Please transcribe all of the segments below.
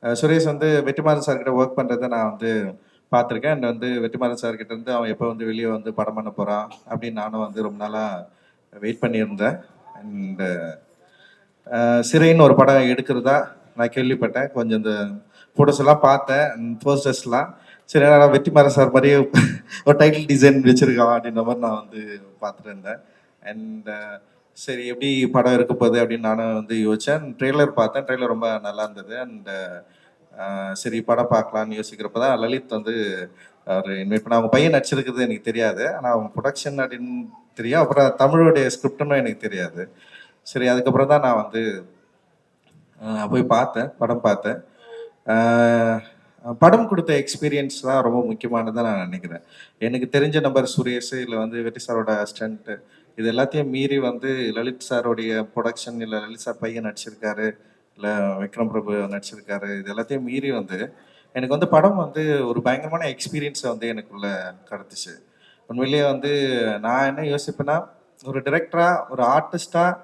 சுரேஷ் வந்து வெற்றிமாறன் சார்கிட்ட ஒர்க் பண்ணுறதை நான் வந்து பார்த்துருக்கேன். அண்ட் வந்து வெற்றிமாறன் சார்கிட்ட இருந்து அவன் எப்போ வந்து வெளியே வந்து படம் பண்ண போகிறான் அப்படின்னு நானும் வந்து ரொம்ப நாளாக வெயிட் பண்ணியிருந்தேன். அண்டு சிறைன்னு ஒரு படம் எடுக்கிறதா நான் கேள்விப்பட்டேன். கொஞ்சம் இந்த ஃபோட்டோஸ் எல்லாம் பார்த்தேன், போஸ்டர்ஸ்லாம். சரி, நான் வெற்றிமாறன் சார் மாதிரியே ஒரு டைட்டில் டிசைன் வச்சுருக்கான் அப்படின்ற மாதிரி நான் வந்து பார்த்துட்டு இருந்தேன். அண்ட் சரி எப்படி படம் இருக்க போகுது அப்படின்னு நானும் வந்து யோசித்தேன். ட்ரெய்லர் பார்த்தேன், ட்ரெய்லர் ரொம்ப நல்லா இருந்தது. அண்ட் சரி படம் பார்க்கலான்னு யோசிக்கிறப்ப தான் லலித் வந்து அவர் இன்வைட் பண்ண. அவங்க பையன் நடிச்சிருக்கிறது எனக்கு தெரியாது, ஆனால் அவங்க ப்ரொடக்ஷன் அப்படின்னு தெரியும். அப்புறம் தமிழுடைய ஸ்கிரிப்டுன்னு எனக்கு தெரியாது. சரி, அதுக்கப்புறம் தான் நான் வந்து போய் பார்த்தேன், படம் பார்த்தேன். படம் கொடுத்த எக்ஸ்பீரியன்ஸ் தான் ரொம்ப முக்கியமானதாக நான் நினைக்கிறேன். எனக்கு தெரிஞ்ச நம்பர் சுரேஷ், இல்லை வந்து வெற்றி சாரோட ஸ்டண்ட்டு, இது எல்லாத்தையும் மீறி வந்து லலித் சாரோடைய ப்ரொடக்ஷன், இல்லை லலித் சார் பையன் நடிச்சிருக்காரு, இல்லை விக்ரம் பிரபு நடிச்சிருக்காரு, இது எல்லாத்தையும் மீறி வந்து எனக்கு வந்து படம் வந்து ஒரு பயங்கரமான எக்ஸ்பீரியன்ஸை வந்து எனக்குள்ள கடத்துச்சு. உண்மையிலேயே வந்து நான் என்ன யோசிப்பேன்னா, ஒரு டிரெக்டராக, ஒரு ஆர்டிஸ்டாக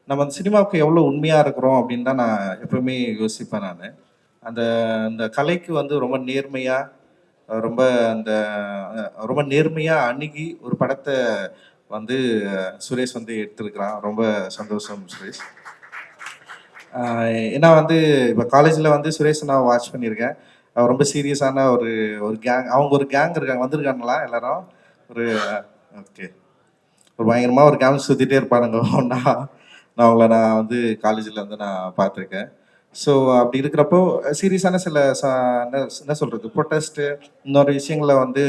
நம்ம அந்த சினிமாவுக்கு எவ்வளோ உண்மையாக இருக்கிறோம் அப்படின்னு தான் நான் எப்பவுமே யோசிப்பேன். நான் அந்த அந்த கலைக்கு வந்து ரொம்ப நேர்மையாக, ரொம்ப அந்த ரொம்ப நேர்மையாக அணுகி ஒரு படத்தை வந்து சுரேஷ் வந்து எடுத்திருக்கிறான். ரொம்ப சந்தோஷம் சுரேஷ். ஏன்னா வந்து இப்போ காலேஜில் வந்து சுரேஷ் நான் வாட்ச் பண்ணியிருக்கேன். ரொம்ப சீரியஸான ஒரு ஒரு கேங், அவங்க ஒரு கேங் இருக்காங்க, வந்திருக்காங்களா எல்லாரும்? ஒரு ஓகே, ஒரு பயங்கரமாக ஒரு கேங் சுற்றிட்டே இருப்பானுங்க ஒன்றா. நான் வந்து காலேஜில் வந்து நான் பார்த்துருக்கேன். ஸோ அப்படி இருக்கிறப்போ சீரியஸான சில என்ன சொல்கிறது, ப்ரொட்டஸ்ட்டு, இன்னொரு விஷயங்களில் வந்து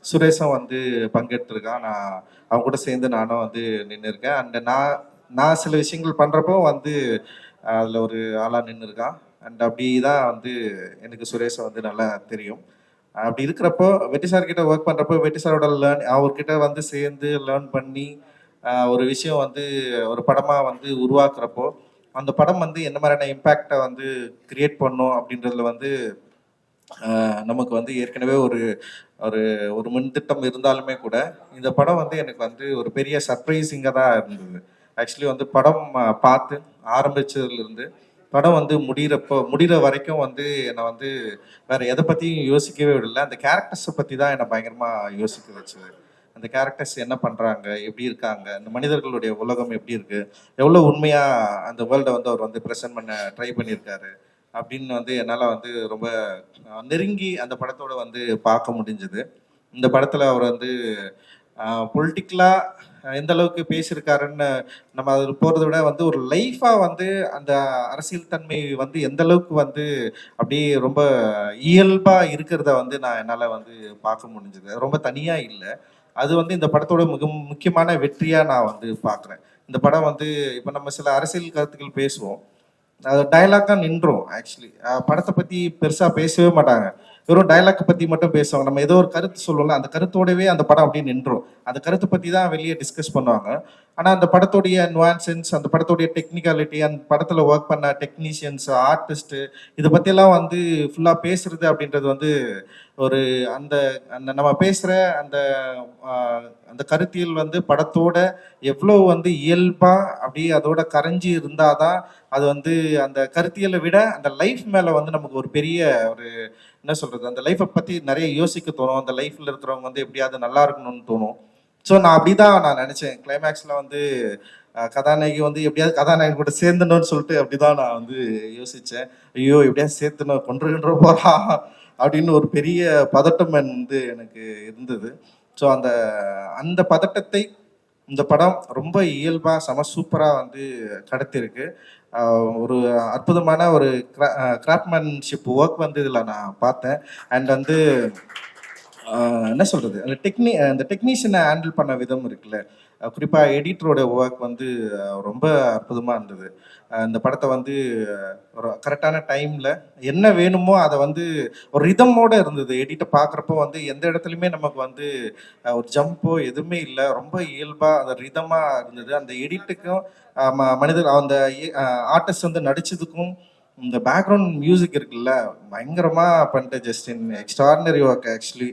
சுரேஷும் வந்து பங்கெடுத்துருக்கான். நான் அவங்க கூட சேர்ந்து நானும் வந்து நின்று இருக்கேன். அண்ட் நான் நான் சில விஷயங்கள் பண்ணுறப்போ வந்து அதில் ஒரு ஆளாக நின்று இருக்கான். அண்ட் அப்படி தான் வந்து எனக்கு சுரேஷை வந்து நல்லா தெரியும். அப்படி இருக்கிறப்போ வெற்றி சார்கிட்ட ஒர்க் பண்ணுறப்போ, வெற்றி சாரோட அவர்கிட்ட வந்து சேர்ந்து லேர்ன் பண்ணி ஒரு விஷயம் வந்து ஒரு படமாக வந்து உருவாக்குறப்போ, அந்த படம் வந்து என்ன மாதிரியான இம்பேக்டை வந்து கிரியேட் பண்ணும் அப்படின்றதுல வந்து நமக்கு வந்து ஏற்கனவே ஒரு ஒரு ஒரு முன்திட்டம் இருந்தாலுமே கூட, இந்த படம் வந்து எனக்கு வந்து ஒரு பெரிய சர்ப்ரைசிங்காக தான் இருந்தது. ஆக்சுவலி வந்து படம் பார்த்து ஆரம்பிச்சதுலேருந்து படம் வந்து முடிகிற வரைக்கும் வந்து என்னை வந்து வேற எதை பற்றியும் யோசிக்கவே விடல. அந்த கேரக்டர்ஸை பற்றி தான் என்னை பயங்கரமாக யோசிக்க வச்சது. அந்த கேரக்டர்ஸ் என்ன பண்ணுறாங்க, எப்படி இருக்காங்க, இந்த மனிதர்களுடைய உலகம் எப்படி இருக்குது, எவ்வளோ உண்மையாக அந்த வேர்ல்டை வந்து அவர் வந்து ப்ரெசென்ட் பண்ண ட்ரை பண்ணியிருக்காரு அப்படின்னு வந்து என்னால் வந்து ரொம்ப நெருங்கி அந்த படத்தோட வந்து பார்க்க முடிஞ்சது. இந்த படத்தில் அவர் வந்து பொலிட்டிக்கலாக எந்த அளவுக்கு பேசியிருக்காருன்னு நம்ம அதில் போகிறத விட வந்து ஒரு லைஃபாக வந்து அந்த அரசியல் தன்மை வந்து எந்த அளவுக்கு வந்து அப்படியே ரொம்ப இயல்பாக இருக்கிறத வந்து நான் என்னால் வந்து பார்க்க முடிஞ்சது. ரொம்ப தனியாக இல்லை, அது வந்து இந்த படத்தோட மிக முக்கியமான வெற்றியாக நான் வந்து பார்க்குறேன். இந்த படம் வந்து இப்போ நம்ம சில அரசியல் கருத்துக்கள் பேசுவோம், அது டைலாக்காக நின்றோம். ஆக்சுவலி படத்தை பற்றி பெருசாக பேசவே மாட்டாங்க, வெறும் டைலாக்கை பற்றி மட்டும் பேசுவாங்க. நம்ம ஏதோ ஒரு கருத்து சொல்லுவோம்ல, அந்த கருத்தோடவே அந்த படம் அப்படியே நின்றோம். அந்த கருத்தை பற்றி தான் வெளியே டிஸ்கஸ் பண்ணுவாங்க. ஆனால் அந்த படத்தோடைய நுவான்சன்ஸ், அந்த படத்தோடைய டெக்னிக்காலிட்டி, அந்த படத்தில் ஒர்க் பண்ண டெக்னீஷியன்ஸ், ஆர்டிஸ்ட்டு, இதை பற்றியெல்லாம் வந்து ஃபுல்லாக பேசுறது அப்படின்றது வந்து ஒரு அந்த அந்த நம்ம பேசுகிற அந்த அந்த கருத்தியல் வந்து படத்தோட எவ்வளோ வந்து இயல்பாக அப்படியே அதோட கரைஞ்சி இருந்தால் தான் அது வந்து அந்த கருத்தியலை விட அந்த லைஃப் மேலே வந்து நமக்கு ஒரு பெரிய ஒரு என்ன சொல்கிறது, அந்த லைஃப்பை பற்றி நிறைய யோசிக்க தோணும். அந்த லைஃப்பில் இருக்கிறவங்க வந்து எப்படியாவது நல்லா இருக்கணும்னு தோணும். ஸோ நான் அப்படி தான் நான் நினச்சேன். கிளைமேக்ஸில் வந்து கதாநாயகி வந்து எப்படியாவது கதாநாயகன் கூட சேர்ந்துணும்னு சொல்லிட்டு அப்படி தான் நான் வந்து யோசித்தேன். ஐயோ எப்படியாவது சேர்த்துணும், கொன்று போகிறா அப்படின்னு ஒரு பெரிய பதட்டம் வந்து எனக்கு இருந்தது. ஸோ அந்த அந்த பதட்டத்தை இந்த படம் ரொம்ப இயல்பாக செம சூப்பராக வந்து கடத்திருக்கு. ஒரு அற்புதமான ஒரு கிராஃப்ட்மேன்ஷிப் ஒர்க் வந்து இதில் நான் பார்த்தேன். அண்ட் வந்து என்ன சொல்கிறது, அந்த டெக்னீஷியனை ஹேண்டில் பண்ண விதம் இருக்குல்ல, குறிப்பாக எடிட்டரோட ஒர்க் வந்து ரொம்ப அற்புதமாக இருந்தது. இந்த படத்தை வந்து ஒரு கரெக்டான டைமில் என்ன வேணுமோ அதை வந்து ஒரு ரிதமோடு இருந்தது. எடிட்டை பார்க்குறப்போ வந்து எந்த இடத்துலையுமே நமக்கு வந்து ஒரு ஜம்போ எதுவுமே இல்லை, ரொம்ப இயல்பாக அந்த ரிதமாக இருந்தது. அந்த எடிட்டுக்கும் மனிதர் அந்த ஆர்டிஸ்ட் வந்து நடித்ததுக்கும் இந்த பேக்ரவுண்ட் மியூசிக் இருக்குல்ல, பயங்கரமாக பண்ணிட்டு Justin extraordinary work actually.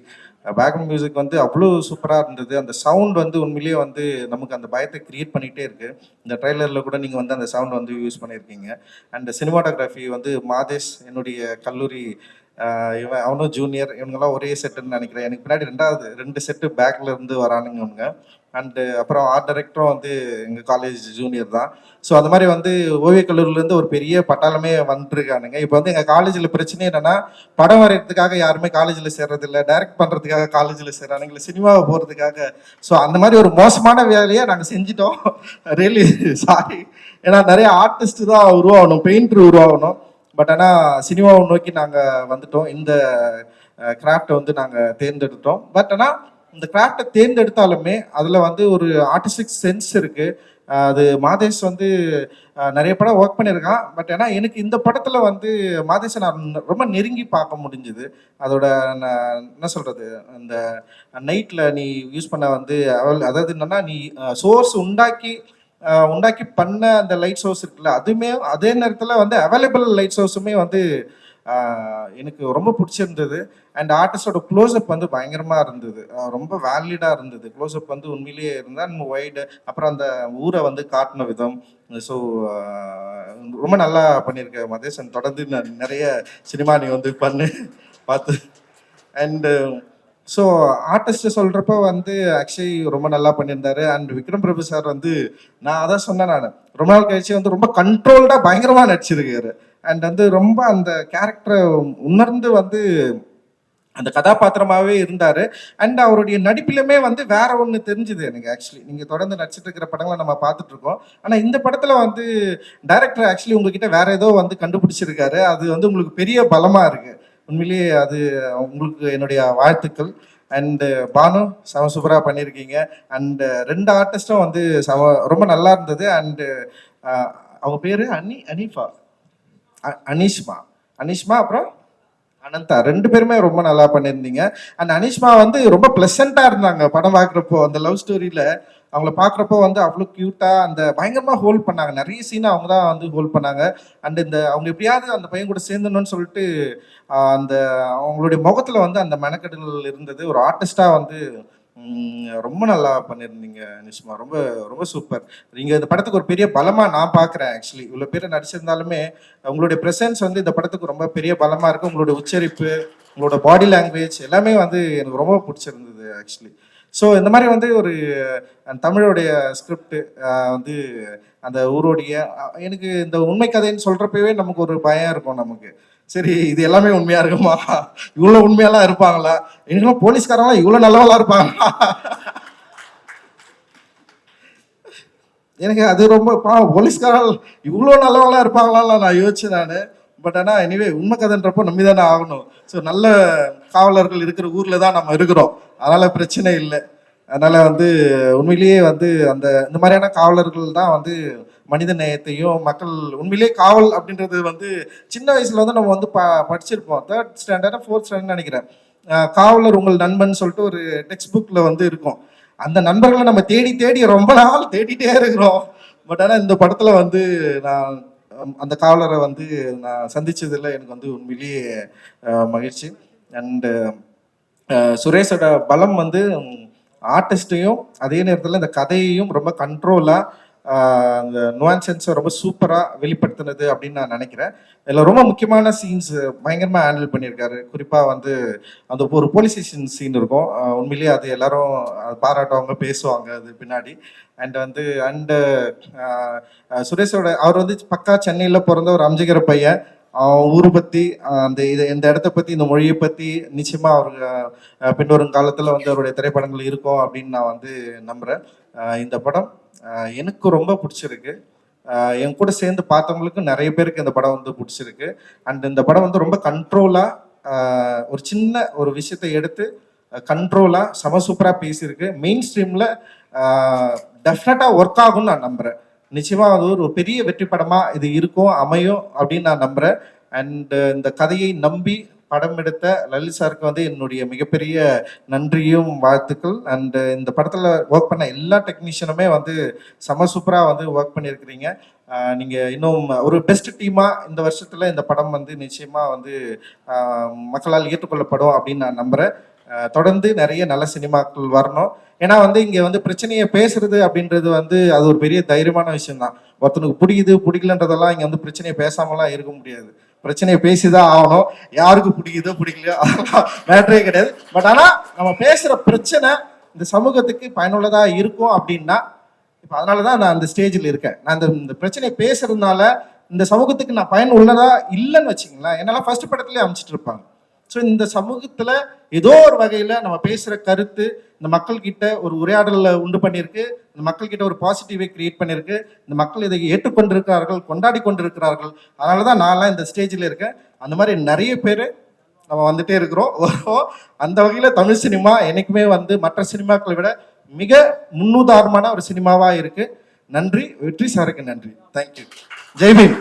Background music வந்து அவ்வளோ சூப்பராக இருந்தது. அந்த சவுண்ட் வந்து உண்மையிலேயே வந்து நமக்கு அந்த பயத்தை கிரியேட் பண்ணிகிட்டே இருக்குது. இந்த ட்ரெய்லரில் கூட நீங்கள் வந்து அந்த சவுண்ட் வந்து யூஸ் பண்ணியிருக்கீங்க. அண்ட் சினிமாட்டோகிராஃபி வந்து மாதேஷ், என்னுடைய கல்லூரி இவன் அவனும் ஜூனியர், இவங்கெல்லாம் ஒரே செட்டுன்னு நினைக்கிறேன். எனக்கு பின்னாடி 2 செட்டு பேக்கில் இருந்து வரானுங்க இவங்க. அண்டு அப்புறம் ஆர்ட் டைரக்டரும் வந்து எங்கள் காலேஜ் ஜூனியர் தான். ஸோ அந்த மாதிரி வந்து ஓவியக் கல்லூரியிலேருந்து ஒரு பெரிய பட்டாளமே வந்துருக்கானுங்க. இப்போ வந்து எங்கள் காலேஜில் பிரச்சனை என்னென்னா, படம் வரைகிறதுக்காக யாருமே காலேஜில் சேர்றதில்லை, டைரக்ட் பண்ணுறதுக்காக காலேஜில் சேர்றானுங்க, இல்லை சினிமாவை போகிறதுக்காக. ஸோ அந்த மாதிரி ஒரு மோசமான வேலையை நாங்கள் செஞ்சிட்டோம். Really sorry. ஏன்னா நிறைய ஆர்டிஸ்ட் தான் உருவாகணும், பெயிண்டர் உருவாகணும். பட் ஆனால் சினிமாவை நோக்கி நாங்கள் வந்துட்டோம். இந்த கிராஃப்டை வந்து நாங்கள் தேர்ந்தெடுத்தோம். பட் ஆனால் இந்த கிராஃப்டை தேர்ந்தெடுத்தாலுமே அதில் வந்து ஒரு ஆர்டிஸ்டிக் சென்ஸ் இருக்குது. அது மாதேஷ் வந்து நிறைய படம் ஒர்க் பண்ணியிருக்கான். பட் ஏன்னா எனக்கு இந்த படத்தில் வந்து மாதேஷை நான் ரொம்ப நெருங்கி பார்க்க முடிஞ்சுது. அதோட என்ன சொல்கிறது, அந்த நைட்டில் நீ யூஸ் பண்ண வந்து அதாவது என்னென்னா, நீ சோர்ஸ் உண்டாக்கி பண்ண அந்த லைட் சோர்ஸ் இருக்குல்ல, அதுவுமே அதே நேரத்தில் வந்து அவைலபிள் லைட் சோர்ஸுமே வந்து எனக்கு ரொம்ப பிடிச்சிருந்தது. அண்ட் ஆர்டிஸ்டோட க்ளோஸ்அப் வந்து பயங்கரமாக இருந்தது, ரொம்ப வேலிடாக இருந்தது. க்ளோஸ்அப் வந்து உண்மையிலேயே இருந்தால் வைடு, அப்புறம் அந்த ஊரை வந்து காட்டின விதம். ஸோ ரொம்ப நல்லா பண்ணியிருக்க மதேசன். தொடர்ந்து நிறைய சினிமா நீ வந்து பார்த்து. அண்டு ஸோ ஆர்டிஸ்ட் சொல்கிறப்ப வந்து ஆக்சுவலி ரொம்ப நல்லா பண்ணியிருந்தாரு. அண்ட் விக்ரம் பிரபு சார் வந்து நான் அதான் சொன்னேன், நான் ரொம்ப நாள் கழிச்சு வந்து ரொம்ப கண்ட்ரோல்டாக பயங்கரமாக நடிச்சிருக்காரு. அண்ட் வந்து ரொம்ப அந்த கேரக்டரை உணர்ந்து வந்து அந்த கதாபாத்திரமாகவே இருந்தார். அண்ட் அவருடைய நடிப்பிலுமே வந்து வேற ஒன்று தெரிஞ்சுது எனக்கு. ஆக்சுவலி நீங்கள் தொடர்ந்து நடிச்சிட்டு இருக்கிற படங்களை நம்ம பார்த்துட்டு இருக்கோம். ஆனால் இந்த படத்தில் வந்து டைரக்டர் ஆக்சுவலி உங்ககிட்ட வேற ஏதோ வந்து கண்டுபிடிச்சிருக்காரு. அது வந்து உங்களுக்கு பெரிய பலமாக இருக்கு. உண்மையிலேயே அது உங்களுக்கு என்னுடைய வாழ்த்துக்கள். அண்டு பானு சூப்பராக பண்ணியிருக்கீங்க. அண்டு 2 ஆர்டிஸ்டும் வந்து ரொம்ப நல்லா இருந்தது. அண்டு அவங்க பேர் அனீஷ்மா அப்புறம் அனந்தா, 2 பேருமே ரொம்ப நல்லா பண்ணியிருந்தீங்க. அண்ட் அனீஷ்மா வந்து ரொம்ப ப்ளசண்ட்டாக இருந்தாங்க படம் பார்க்குறப்போ. அந்த லவ் ஸ்டோரியில் அவங்கள பார்க்குறப்போ வந்து அவ்வளோ க்யூட்டாக அந்த பயங்கரமாக ஹோல்ட் பண்ணாங்க. நிறைய சீனை அவங்க தான் வந்து ஹோல்ட் பண்ணாங்க. அண்ட் இந்த அவங்க எப்படியாவது அந்த பையன் கூட சேர்ந்துடணும்னு சொல்லிட்டு அந்த அவங்களுடைய முகத்தில் வந்து அந்த மெனக்கெடல் இருந்தது. ஒரு ஆர்டிஸ்டாக வந்து ரொம்ப நல்லா பண்ணியிருந்தீங்க நிஷ்மா. ரொம்ப ரொம்ப சூப்பர். நீங்கள் இந்த படத்துக்கு ஒரு பெரிய பலமாக நான் பார்க்குறேன். ஆக்சுவலி இவ்வளோ பேர் நடிச்சிருந்தாலுமே உங்களுடைய ப்ரெசன்ஸ் வந்து இந்த படத்துக்கு ரொம்ப பெரிய பலமாக இருக்குது. உங்களுடைய உச்சரிப்பு, உங்களோட பாடி லாங்குவேஜ் எல்லாமே வந்து எனக்கு ரொம்ப பிடிச்சிருந்தது ஆக்சுவலி. ஸோ இந்த மாதிரி வந்து ஒரு தமிழோடைய ஸ்கிரிப்ட் வந்து அந்த ஊரோடைய எனக்கு இந்த உண்மை கதைன்னு சொல்கிறப்பவே நமக்கு ஒரு பயம் இருக்கும் நமக்கு. சரி, இது எல்லாமே உண்மையா இருக்குமா, இவ்வளோ உண்மையெல்லாம் இருப்பாங்களா, எங்களும் போலீஸ்காரங்களாம் இவ்வளோ நல்லவங்களா இருப்பாங்களா? எனக்கு அது ரொம்ப போலீஸ்காரங்க இவ்வளோ நல்லவங்களா இருப்பாங்களான்னு நான் யோசிச்சேன் நான். பட் ஆனால் எனிவே உண்மை கதைன்றப்போ நம்பி தானே ஆகணும். ஸோ நல்ல காவலர்கள் இருக்கிற ஊரில் தான் நம்ம இருக்கிறோம், அதனால் பிரச்சனை இல்லை. அதனால் வந்து உண்மையிலேயே வந்து இந்த மாதிரியான காவலர்கள் தான் வந்து மனித நேயத்தையும் மக்கள் உண்மையிலேயே காவல் அப்படின்றது வந்து சின்ன வயசுல வந்து நம்ம வந்து படிச்சிருப்போம். 3rd ஸ்டாண்டர்ட் 4th ஸ்டாண்டர்ட் நினைக்கிறேன். காவலர் உங்கள் நண்பன் சொல்லிட்டு ஒரு டெக்ஸ்ட் புக்கில் வந்து இருக்கும். அந்த நண்பர்களை நம்ம தேடி தேடி ரொம்ப நாள் தேடிட்டே இருக்கிறோம். பட் ஆனால் இந்த படத்தில் வந்து நான் அந்த காவலரை வந்து நான் சந்திச்சதில் எனக்கு வந்து உண்மையிலேயே மகிழ்ச்சி. அண்டு சுரேஷோட பலம் வந்து ஆர்டிஸ்டையும் அதே நேரத்தில் இந்த கதையையும் ரொம்ப கண்ட்ரோலாக அந்த நுவான்சன்ஸை ரொம்ப சூப்பராக வெளிப்படுத்தினது அப்படின்னு நான் நினைக்கிறேன். இதில் ரொம்ப முக்கியமான சீன்ஸ் பயங்கரமாக ஹேண்டில் பண்ணியிருக்காரு. குறிப்பாக வந்து அந்த ஒரு போலீஸ் ஸ்டேஷன் சீன் இருக்கும். உண்மையிலேயே அது எல்லாரும் பாராட்டுவாங்க, பேசுவாங்க அது பின்னாடி. அண்டு சுரேஷோட அவர் வந்து பக்கா சென்னையில் பிறந்த ஒரு அம்ஜிகர பையன். ஊரை பற்றி இந்த இடத்த பற்றி, இந்த மொழியை பற்றி நிச்சயமாக அவருக்கு பின்வரும் காலத்தில் வந்து அவருடைய திரைப்படங்கள் இருக்கும் அப்படின்னு நான் வந்து நம்புகிறேன். இந்த படம் எனக்கு ரொம்ப பிடிச்சிருக்கு. என் கூட சேர்ந்து பார்த்தவங்களுக்கு நிறைய பேருக்கு இந்த படம் வந்து பிடிச்சிருக்கு. அண்ட் இந்த படம் வந்து ரொம்ப கண்ட்ரோலாக ஒரு சின்ன ஒரு விஷயத்தை எடுத்து கண்ட்ரோலாக சூப்பராக பேசியிருக்கு. மெயின் ஸ்ட்ரீமில் டெஃபினட்டாக ஒர்க் ஆகும்னு நான் நம்புகிறேன். நிச்சயமாக அது ஒரு பெரிய வெற்றி படமாக இது இருக்கும், அமையும் அப்படின்னு நான் நம்புகிறேன். அண்டு இந்த கதையை நம்பி படம் எடுத்த லலித் சாருக்கு வந்து என்னுடைய மிகப்பெரிய நன்றியும் வாழ்த்துக்கள். அண்டு இந்த படத்தில் ஒர்க் பண்ண எல்லா டெக்னீஷியனுமே வந்து சூப்பராக வந்து ஒர்க் பண்ணியிருக்கிறீங்க. நீங்கள் இன்னும் ஒரு பெஸ்ட் டீமாக இந்த வருஷத்தில் இந்த படம் வந்து நிச்சயமாக வந்து மக்களால் ஏற்றுக்கொள்ளப்படும் அப்படின்னு நான் நம்புகிறேன். தொடர்ந்து நிறைய நல்ல சினிமாக்கள் வரணும். ஏன்னா வந்து இங்க வந்து பிரச்சனையை பேசுறது அப்படின்றது வந்து அது ஒரு பெரிய தைரியமான விஷயம் தான். ஒருத்தனுக்கு பிடிக்குது பிடிக்கலன்றதெல்லாம் இங்க வந்து பிரச்சனையை பேசாமலாம் இருக்க முடியாது. பிரச்சனையை பேசிதான் ஆகணும். யாருக்கு பிடிக்குதோ பிடிக்கலையோ அதெல்லாம் மேட்டரே கிடையாது. பட் ஆனா நம்ம பேசுற பிரச்சனை இந்த சமூகத்துக்கு பயனுள்ளதா இருக்கும் அப்படின்னா, இப்போ அதனாலதான் நான் அந்த ஸ்டேஜில் இருக்கேன். நான் இந்த பிரச்சனையை பேசுறதுனால இந்த சமூகத்துக்கு நான் பயன் உள்ளதா இல்லைன்னு வச்சுங்களேன், என்னெல்லாம் ஃபர்ஸ்ட் படத்துலேயே அமைச்சிட்டு இருப்பாங்க. ஸோ இந்த சமூகத்துல ஏதோ ஒரு வகையில நம்ம பேசுற கருத்து இந்த மக்கள் கிட்ட ஒரு உரையாடலை உண்டு பண்ணியிருக்கு, இந்த மக்கள் கிட்ட ஒரு பாசிட்டிவை கிரியேட் பண்ணியிருக்கு, இந்த மக்கள் இதை ஏற்றுக்கொண்டிருக்கிறார்கள், கொண்டாடி கொண்டிருக்கிறார்கள். அதனாலதான் நான்லாம் இந்த ஸ்டேஜில் இருக்கேன். அந்த மாதிரி நிறைய பேர் நம்ம வந்துட்டே இருக்கிறோம். அந்த வகையில தமிழ் சினிமா என்னைக்குமே வந்து மற்ற சினிமாக்களை விட மிக முன்னுதாரணமான ஒரு சினிமாவா இருக்கு. நன்றி. வெற்றி சாருக்கு நன்றி. தேங்க்யூ. ஜெய்பீம்.